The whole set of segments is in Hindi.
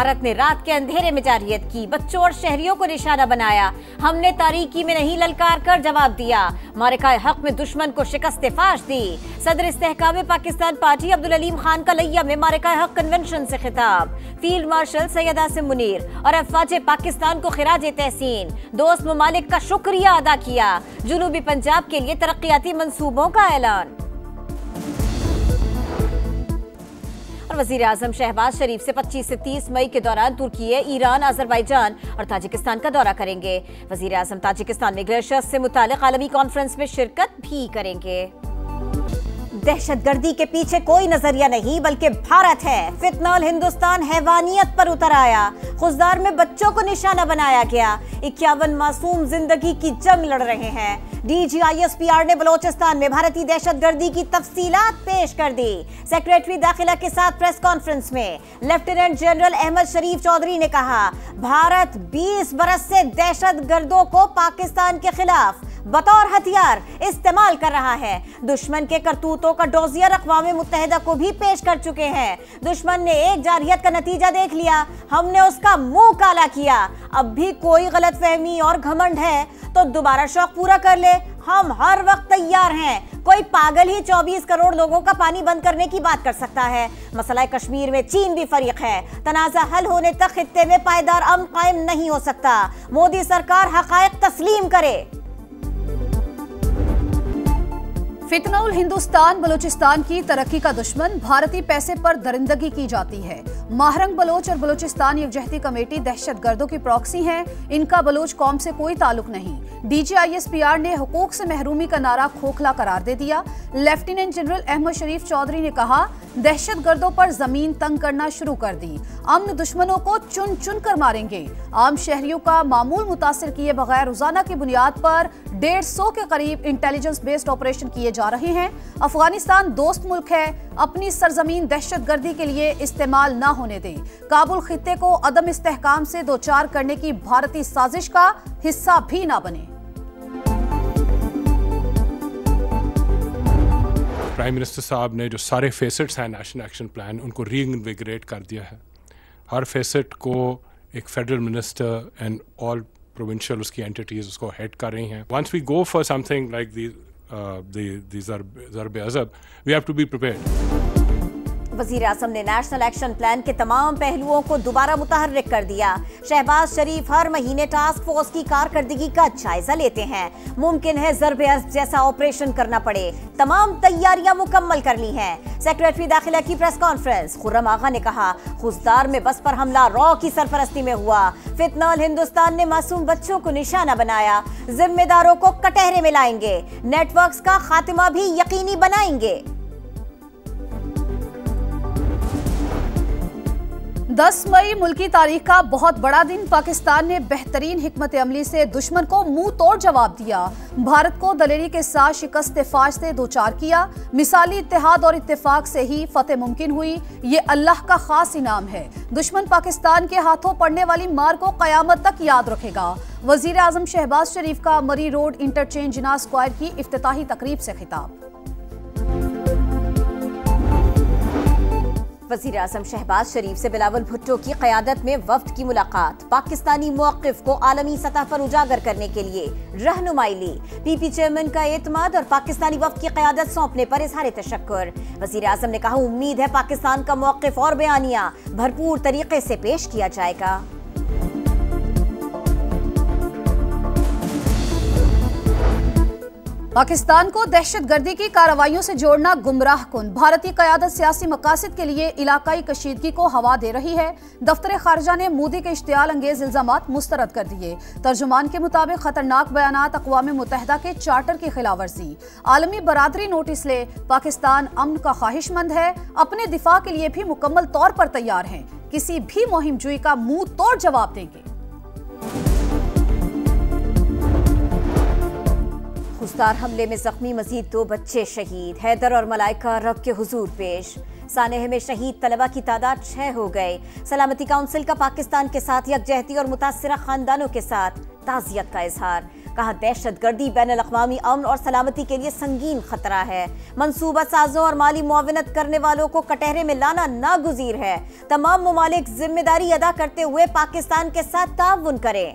भारत ने रात के अंधेरे में जारहियत की, बच्चों और शहरियों को निशाना बनाया। हमने तारीकी में नहीं ललकार कर जवाब दिया, मारिकाए हक में दुश्मन को शिकस्त फाश दी। सदर इस्तेहकाम पाकिस्तान पार्टी अब्दुल अलीम खान का लैया में मारिकाए हक कन्वेंशन से खिताब। फील्ड मार्शल सैयद आसिम मुनीर और अफवाज पाकिस्तान को खिराज तहसीन, दोस्त ममालिक का शुक्रिया अदा किया। जुनूबी पंजाब के लिए तरक्याती मंसूबों का ऐलान। और वजीर आजम शहबाज शरीफ से 25 से 30 मई के दौरान तुर्की, ईरान, अजरबैजान और ताजिकिस्तान का दौरा करेंगे। वजीर आजम ताजिकिस्तान में ग्लेशियर्स से मुतालिक आलमी कॉन्फ्रेंस में शिरकत भी करेंगे। दहशतगर्दी के पीछे कोई नजरिया नहीं बल्कि भारत है। फितनल हिंदुस्तान हैवानियत पर उतर आया, खुजदार में बच्चों को निशाना बनाया गया। 51 मासूम जिंदगी की जंग लड़ रहे हैं। DGISPR ने बलोचिस्तान में भारतीय दहशतगर्दी की तफसीलात पेश कर दी। सेक्रेटरी दाखिला के साथ प्रेस कॉन्फ्रेंस में लेफ्टिनेंट जनरल अहमद शरीफ चौधरी ने कहा, भारत 20 बरस से दहशतगर्दों को पाकिस्तान के खिलाफ बतौर हथियार इस्तेमाल कर रहा है। दुश्मन के करतूतों का डोजियर अक़वाम मुत्तहिदा को भी पेश कर चुके हैं। दुश्मन ने एक जारहियत का नतीजा देख लिया, हमने उसका मुंह काला किया। अब भी कोई गलतफहमी और घमंड है तो दोबारा शौक पूरा कर ले, हम हर वक्त तैयार हैं। कोई पागल ही 24 करोड़ लोगों का पानी बंद करने की बात कर सकता है। मसला कश्मीर में चीन भी फरीक है। तनाज़ा हल होने तक खित्ते में पायदार अमन कायम नहीं हो सकता। मोदी सरकार हक़ाइक़ तस्लीम करे। फितनउल हिंदुस्तान बलूचिस्तान की तरक्की का दुश्मन, भारतीय पैसे पर दरिंदगी की जाती है। महरंग बलोच और बलूचिस्तान यकजहती कमेटी दहशतगर्दों की प्रॉक्सी हैं, इनका बलोच कौम से कोई ताल्लुक नहीं। DGISPR ने हुकूक से महरूमी का नारा खोखला करार दे दिया। लेफ्टिनेंट जनरल अहमद शरीफ चौधरी ने कहा, दहशतगर्दों पर जमीन तंग करना शुरू कर दी, अमन दुश्मनों को चुन चुन कर मारेंगे। आम शहरियों का मामूल मुतासिर किए बगैर रोजाना की बुनियाद पर 150 के करीब इंटेलिजेंस बेस्ड ऑपरेशन किए जा रहे हैं। अफगानिस्तान दोस्त मुल्क है, अपनी सरजमीन दहशतगर्दी के लिए इस्तेमाल न होने दें। काबुल खित्ते को अदम इस्तेहकाम से दो चार करने की भारतीय साजिश का हिस्सा भी न बने। प्राइम मिनिस्टर साहब ने जो सारे फेसेट्स हैं नेशनल एक्शन प्लान, उनको रीइन्विगरेट कर दिया है। हर फेसेट को एक federal minister and all provincial उसकी एंटिटीज उसको हेड कर रही हैं। Once we go for something like the Zarb-e-Azb, we have to be prepared. वज़ीर आज़म ने नेशनल एक्शन प्लान के तमाम पहलुओं को दोबारा मुतहर्रिक कर दिया। शहबाज शरीफ हर महीने टास्क फोर्स की कारकर्दगी का जायजा लेते हैं। मुमकिन है ज़रब-ए-अज़ब जैसा ऑपरेशन करना पड़े, तमाम तैयारियां मुकम्मल कर ली हैं। सेक्रेटरी दाखिला की प्रेस कॉन्फ्रेंस, खुर्रम आगा ने कहा, खुजदार में बस पर हमला रॉ की सरपरस्ती में हुआ। फितनल हिंदुस्तान ने मासूम बच्चों को निशाना बनाया। जिम्मेदारों को कटहरे में लाएंगे, नेटवर्क्स का खात्मा भी यकीनी बनाएंगे। 10 मई मुल्की तारीख का बहुत बड़ा दिन। पाकिस्तान ने बेहतरीन हिकमत अमली से दुश्मन को मुंह तोड़ जवाब दिया। भारत को दलेरी के साथ शिकस्त फाश से दो चार किया। मिसाली इत्तेहाद और इत्तेफाक से ही फतेह मुमकिन हुई। ये अल्लाह का खास इनाम है। दुश्मन पाकिस्तान के हाथों पड़ने वाली मार को कयामत तक याद रखेगा। वजीर आजम शहबाज शरीफ का मरी रोड इंटरचेंज जिना स्क्वायर की इफ्तिताही तकरीब से खिताब। वज़ीर आज़म शहबाज शरीफ से बिलावल भुट्टो की क़यादत में वफ्द की मुलाकात। पाकिस्तानी मौक़िफ़ को आलमी सतह पर उजागर करने के लिए रहनुमाई ली। PP चेयरमैन का एतमाद और पाकिस्तानी वफ्द की क़यादत सौंपने पर इज़हार तशक्कुर। वज़ीर आज़म ने कहा, उम्मीद है पाकिस्तान का मौक़िफ़ और बयानिया भरपूर तरीके से पेश किया जाएगा। पाकिस्तान को दहशतगर्दी की कार्रवाइयों से जोड़ना गुमराह कुन। भारतीय क़यादत सियासी मकासद के लिए इलाकाई कशीदगी को हवा दे रही है। दफ्तर खारजा ने मोदी के इश्तियाल अंगेज इल्जामात मुस्तरद कर दिए। तर्जुमान के मुताबिक खतरनाक बयानात अक़वाम मुत्तहिदा के चार्टर की खिलाफ वर्जी। आलमी बरादरी नोटिस ले, पाकिस्तान अमन का ख्वाहिशमंद है, अपने दिफा के लिए भी मुकम्मल तौर पर तैयार हैं, किसी भी मुहिम जुई का मुंह तोड़ जवाब देंगे। खुजदार हमले में जख्मी मजीद 2 बच्चे शहीद। हैदर और मलाइका रब के हुजूर पेश। सानेह में शहीद तलबा की तादाद 6 हो गए। सलामती काउंसिल का पाकिस्तान के साथ यकजहती और मुतासिरा खानदानों के साथ ताज़ियत का इजहार। कहा दहशतगर्दी बैनुल-अक़वामी अमन और सलामती के लिए संगीन खतरा है। मंसूबा साजों और माली मुआवनत करने वालों को कटहरे में लाना नागुज़ीर है। तमाम ममालिक जिम्मेदारी अदा करते हुए पाकिस्तान के साथ ताउन करें।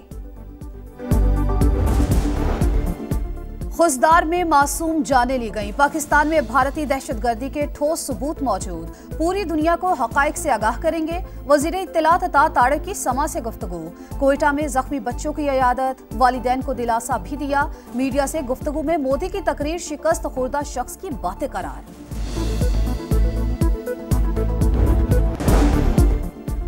खुजदार में मासूम जानें ली गईं। पाकिस्तान में भारतीय दहशतगर्दी के ठोस सबूत मौजूद, पूरी दुनिया को हकाइक से आगाह करेंगे। वजीर इत्तलात अता तारिक की समा से गुफ्तगू। कोयटा में जख्मी बच्चों की इयादत, वालिदैन को दिलासा भी दिया। मीडिया से गुफ्तगू में मोदी की तकरीर शिकस्त खुर्दा शख्स की बातें करार।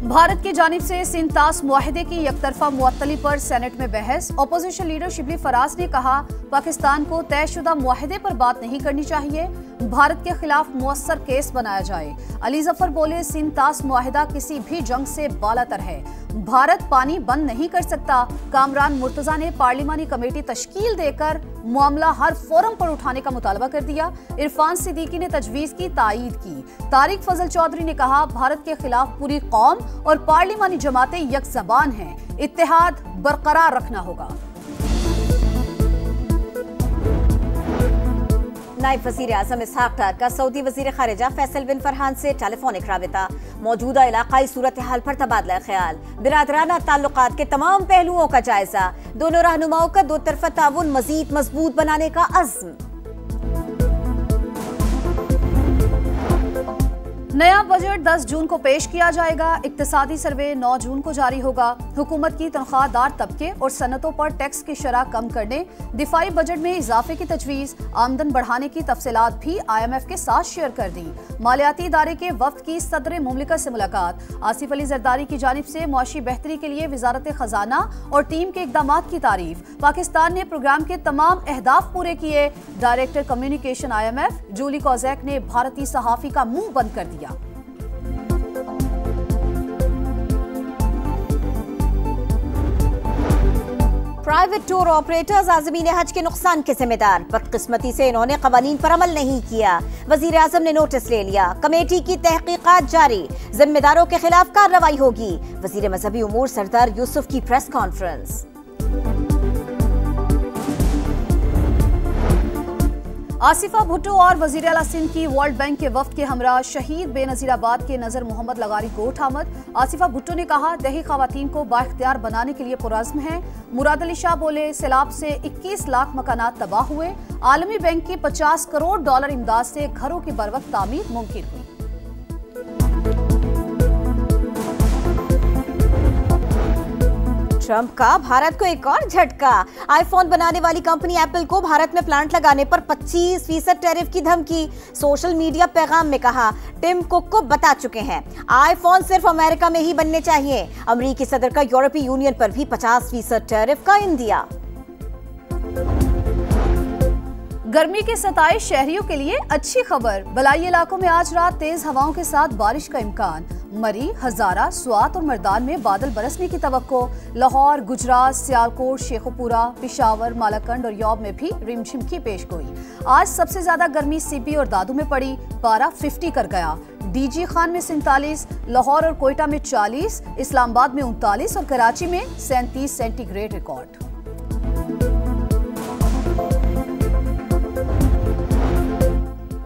भारत की जानिब से सिंतास मुआहदे की यकतरफा मुअत्तली पर सेनेट में बहस। अपोजिशन लीडर शिबली फराज ने कहा पाकिस्तान को तयशुदा मुआहदे पर बात नहीं करनी चाहिए, भारत के खिलाफ मुअस्सर केस बनाया जाए। अली जफर बोले सिंतास मुआहदा किसी भी जंग से बालातर है, भारत पानी बंद नहीं कर सकता। कामरान मुर्तजा ने पार्लिमानी कमेटी तश्कील देकर मामला हर फोरम पर उठाने का मुतालबा कर दिया। इरफान सिद्दीकी ने तजवीज की तायीद की। तारिक फजल चौधरी ने कहा भारत के खिलाफ पूरी कौम और पार्लिमानी जमातें यकजबान हैं, इत्तेहाद बरकरार रखना होगा। नायब वज़ीर आज़म इसहाक डार का सऊदी वज़ीर ख़ारिजा फैसल बिन फरहान से टेलीफोनिक राबिता। मौजूदा इलाकाई सूरत हाल पर तबादला ख्याल। बिरादराना ताल्लुकात के तमाम पहलुओं का जायजा। दोनों रहनुमाओं का दो तरफ़ा ताउन मज़ीद मजबूत बनाने का अज़्म। नया बजट 10 जून को पेश किया जाएगा। इक्तिसादी सर्वे 9 जून को जारी होगा। हुकूमत की तनख्वाहदार तबके और सनतों पर टैक्स की शरह कम करने, दिफाई बजट में इजाफे की तजवीज़, आमदन बढ़ाने की तफसीलात भी IMF के साथ शेयर कर दी। मालियाती इदारे के वफ्द की सदर मुमलिकत से मुलाकात। आसिफ अली जरदारी की जानिब से मुआशी बेहतरी के लिए वजारत खजाना और टीम के इकदामात की तारीफ। पाकिस्तान ने प्रोग्राम के तमाम अहदाफ पूरे किए। Director communication IMF Julie Kozack ने भारतीय सहाफ़ी का मुंह बंद कर दिया। प्राइवेट टूर ऑपरेटर्स आज़मीन हज के नुकसान के जिम्मेदार। बदकिस्मती से इन्होंने कवानीन पर अमल नहीं किया। वजीर आज़म ने नोटिस ले लिया। कमेटी की तहकीकात जारी, जिम्मेदारों के खिलाफ कार्रवाई होगी। वजीर मजहबी उमूर सरदार यूसुफ की प्रेस कॉन्फ्रेंस। आसिफा भुट्टो और वजीर आला सिंध की वर्ल्ड बैंक के वफ्द के हमरा शहीद बेनजीराबाद के नजर मोहम्मद लगारी गोठ आमद। आसिफा भुट्टो ने कहा दही खवातीन को बाइख्तियार बनाने के लिए पुरज़्म है। मुराद अली शाह बोले सैलाब से 21 लाख मकानात तबाह हुए। आलमी बैंक की $50 करोड़ इमदाद से घरों की बरवक्त तामीर मुमकिन हुई। ट्रंप का भारत को एक और झटका। आईफोन बनाने वाली कंपनी एप्पल को भारत में प्लांट लगाने पर 25% टैरिफ की धमकी। सोशल मीडिया पैगाम में कहा टिम कुक को बता चुके हैं आईफोन सिर्फ अमेरिका में ही बनने चाहिए। अमेरिकी सदर का यूरोपीय यूनियन पर भी 50% टैरिफ का इंदिया। गर्मी के 27 शहरियों के लिए अच्छी खबर। बलाई इलाकों में आज रात तेज हवाओं के साथ बारिश का इम्कान। मरी, हजारा, स्वात और मर्दान में बादल बरसने की तवक्को। लाहौर, गुजरात, सियालकोट, शेखुपुरा, पिशावर, मालाकंड और यौब में भी रिमझिम की पेशगोई। आज सबसे ज्यादा गर्मी सीपी और दादू में पड़ी, पारा 50 कर गया। डीजी खान में 47, लाहौर और कोयटा में 40, इस्लामाबाद में 39 और कराची में 37 सेंटीग्रेड रिकॉर्ड।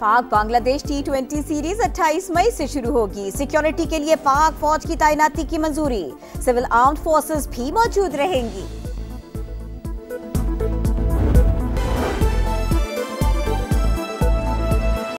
पाक बांग्लादेश T20 सीरीज 28 मई से शुरू होगी। सिक्योरिटी के लिए पाक फौज की तैनाती की मंजूरी। सिविल आर्म्ड फोर्सेस भी मौजूद रहेंगी।